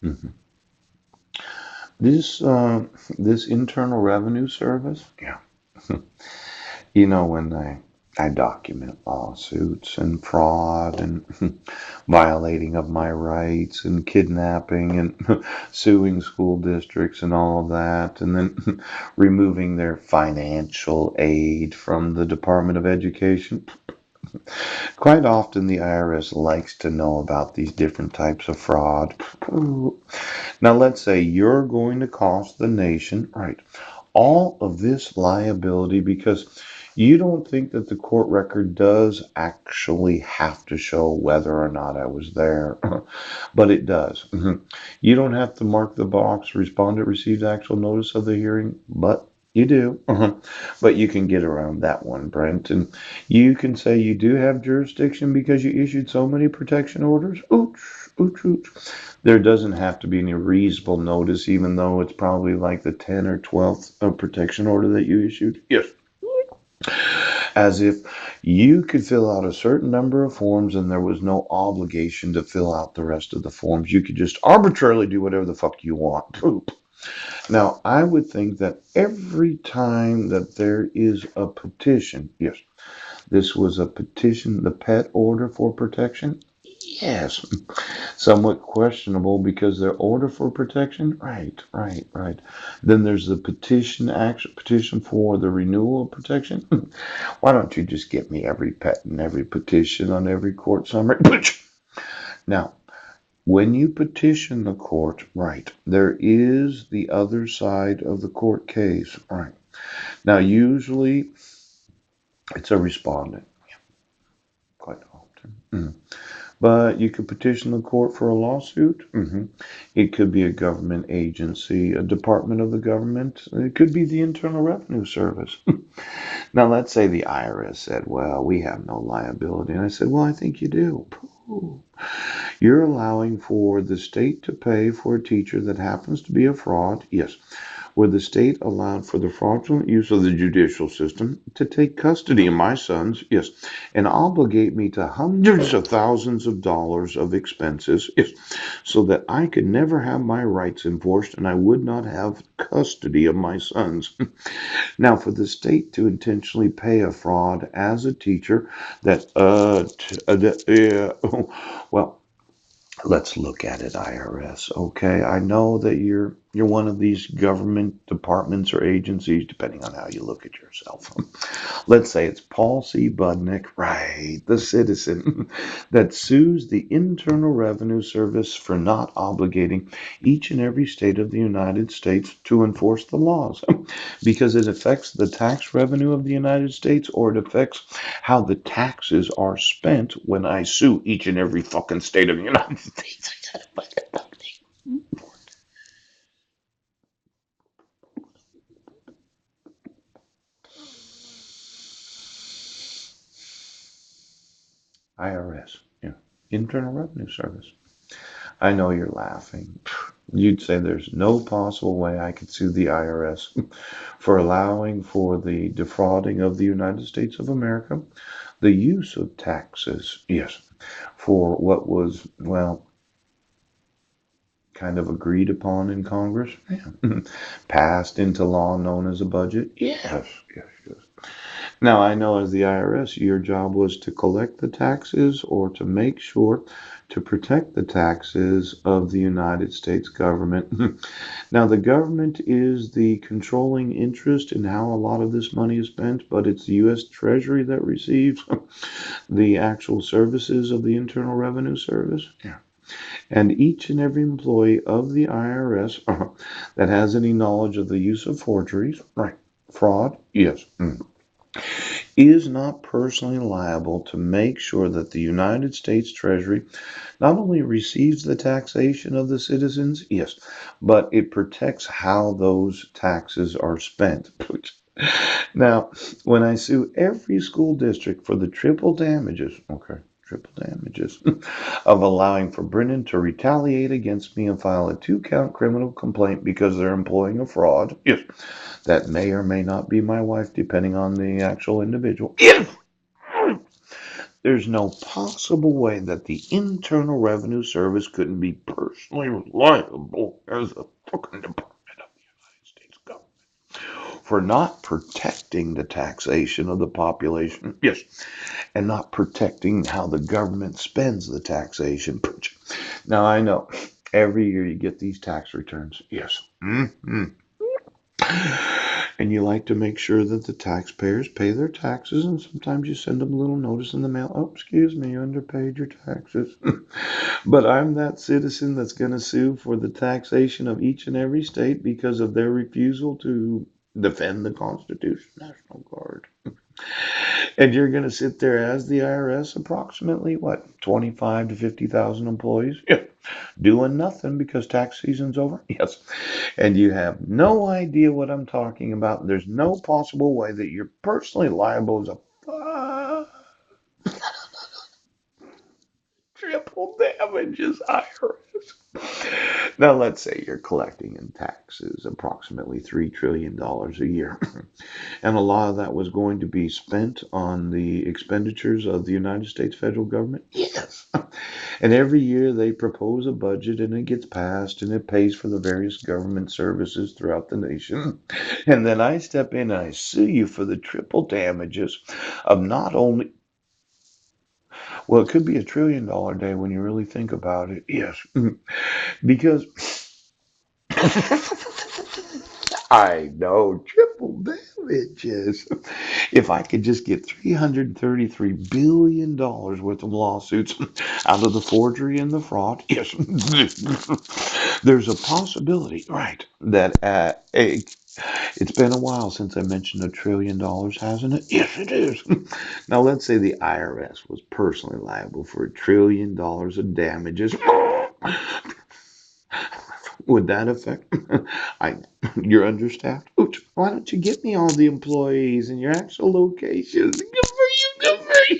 Mhm. This Internal Revenue Service, yeah. When I document lawsuits and fraud and violating of my rights and kidnapping and suing school districts and all of that, and then removing their financial aid from the Department of Education. Quite often, the IRS likes to know about these different types of fraud. Now, let's say you're going to cost the nation, right, all of this liability because you don't think that the court record does actually have to show whether or not I was there, but it does. You don't have to mark the box, respondent received actual notice of the hearing, but you do. But you can get around that one, Brent. And you can say you do have jurisdiction because you issued so many protection orders. Ooch, ooch, ooch. There doesn't have to be any reasonable notice, even though it's probably like the 10th or 12th protection order that you issued. Yes. As if you could fill out a certain number of forms and there was no obligation to fill out the rest of the forms. You could just arbitrarily do whatever the fuck you want. Poop. Now, I would think that every time that there is a petition, yes, this was a petition, the pet order for protection. Yes, somewhat questionable because their order for protection. Right, right, right. Then there's the petition for the renewal of protection. Why don't you just get me every pet and every petition on every court summary? Now, when you petition the court, right, there is the other side of the court case, right. Now, usually it's a respondent, quite often. But you could petition the court for a lawsuit. It could be a government agency, a department of the government. It could be the Internal Revenue Service. Now, let's say the IRS said, well, we have no liability. And I said, well, I think you do. You're allowing for the state to pay for a teacher that happens to be a fraud. Yes. Where the state allowed for the fraudulent use of the judicial system to take custody of my sons, yes, and obligate me to hundreds of thousands of dollars of expenses, yes, so that I could never have my rights enforced and I would not have custody of my sons. Now, for the state to intentionally pay a fraud as a teacher that, well, let's look at it, IRS. Okay, I know that you're one of these government departments or agencies, depending on how you look at yourself. Let's say it's Paul C. Budnick, right, the citizen, that sues the Internal Revenue Service for not obligating each and every state of the United States to enforce the laws because it affects the tax revenue of the United States or it affects how the taxes are spent when I sue each and every fucking state of the United States. IRS, yeah, Internal Revenue Service. I know you're laughing. You'd say there's no possible way I could sue the IRS for allowing for the defrauding of the United States of America, the use of taxes, yes, for what was, well, kind of agreed upon in Congress, yeah. Passed into law known as a budget. Yes, yes, yes. Now, I know as the IRS, your job was to collect the taxes or to make sure to protect the taxes of the United States government. Now, the government is the controlling interest in how a lot of this money is spent, but it's the U.S. Treasury that receives the actual services of the Internal Revenue Service. Yeah. And each and every employee of the IRS that has any knowledge of the use of forgeries, right, fraud, yes, is not personally liable to make sure that the United States Treasury not only receives the taxation of the citizens, yes, but it protects how those taxes are spent. Now, when I sue every school district for the triple damages, okay, triple damages, of allowing for Brennan to retaliate against me and file a 2-count criminal complaint because they're employing a fraud, yes, that may or may not be my wife, depending on the actual individual. Yes. There's no possible way that the Internal Revenue Service couldn't be personally liable as a fucking department of the United States government for not protecting the taxation of the population. Yes, and not protecting how the government spends the taxation. Now, I know every year you get these tax returns. Yes. And you like to make sure that the taxpayers pay their taxes, and sometimes you send them a little notice in the mail. Oh, excuse me, you underpaid your taxes. But I'm that citizen that's going to sue for the taxation of each and every state because of their refusal to defend the Constitution, National Guard. And you're going to sit there as the IRS, approximately what, 25 to 50,000 employees? Yeah, doing nothing because tax season's over? Yes. And you have no idea what I'm talking about. There's no possible way that you're personally liable as a triple damages IRS. Now, let's say you're collecting in taxes approximately $3 trillion a year. And a lot of that was going to be spent on the expenditures of the United States federal government? Yes. And every year they propose a budget and it gets passed and it pays for the various government services throughout the nation. And then I step in and I sue you for the triple damages of not only, well, it could be $1 trillion day when you really think about it. Yes. Because I know triple damages. If I could just get $333 billion worth of lawsuits out of the forgery and the fraud, yes, there's a possibility, right, that it's been a while since I mentioned $1 trillion, hasn't it? Yes, it is. Now, let's say the IRS was personally liable for $1 trillion of damages. Would that affect? I, you're understaffed. Ooch, why don't you get me all the employees and your actual locations? Good for you. Good for you.